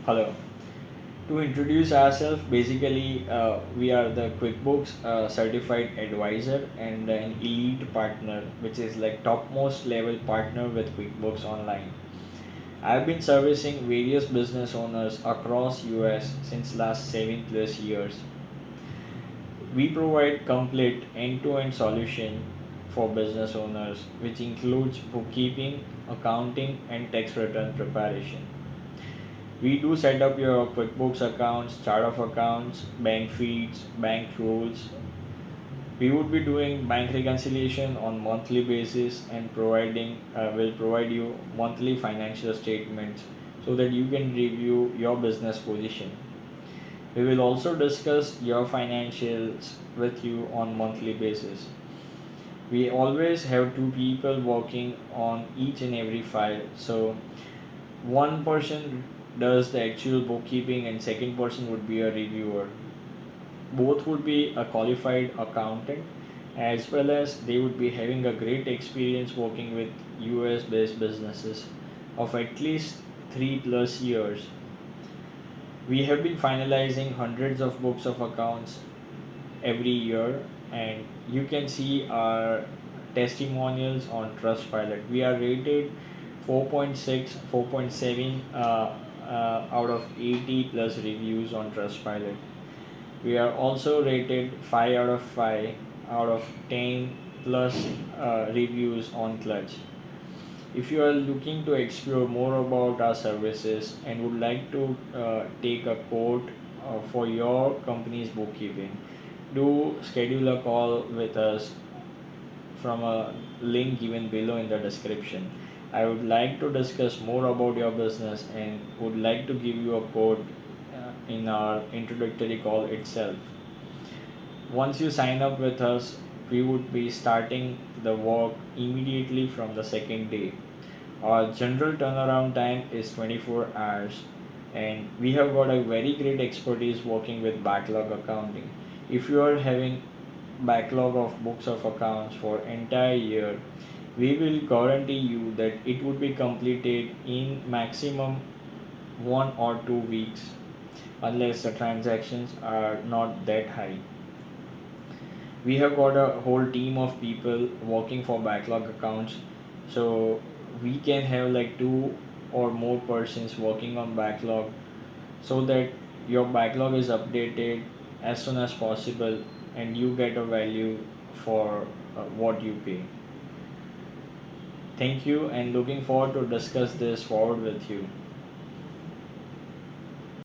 Hello. To introduce ourselves, basically, we are the QuickBooks certified advisor and an elite partner, which is like topmost level partner with QuickBooks Online. I've been servicing various business owners across US since last 7 plus years. We provide complete end-to-end solution for business owners, which includes bookkeeping, accounting, and tax return preparation. We do set up your QuickBooks accounts, chart of accounts, bank feeds, bank rules. We would be doing bank reconciliation on monthly basis and will provide you monthly financial statements so that you can review your business position. We will also discuss your financials with you on monthly basis. We always have two people working on each and every file, so one person does the actual bookkeeping and second person would be a reviewer. Both would be a qualified accountant, as well as they would be having a great experience working with US based businesses of at least 3 plus years. We have been finalizing hundreds of books of accounts every year, and you can see our testimonials on Trustpilot. We are rated 4.6, 4.7 out of 80 plus reviews on Trustpilot. We are also rated 5 out of 5 out of 10 plus reviews on Clutch. If you are looking to explore more about our services and would like to take a quote for your company's bookkeeping, do schedule a call with us from a link given below in the description. I would like to discuss more about your business and would like to give you a quote in our introductory call itself. Once you sign up with us, we would be starting the work immediately from the second day. Our general turnaround time is 24 hours, and we have got a very great expertise working with backlog accounting. If you are having backlog of books of accounts for entire year, we will guarantee you that it would be completed in maximum 1 or 2 weeks unless the transactions are not that high. We have got a whole team of people working for backlog accounts, so we can have like two or more persons working on backlog so that your backlog is updated as soon as possible and you get a value for what you pay. Thank you and looking forward to discuss this forward with you.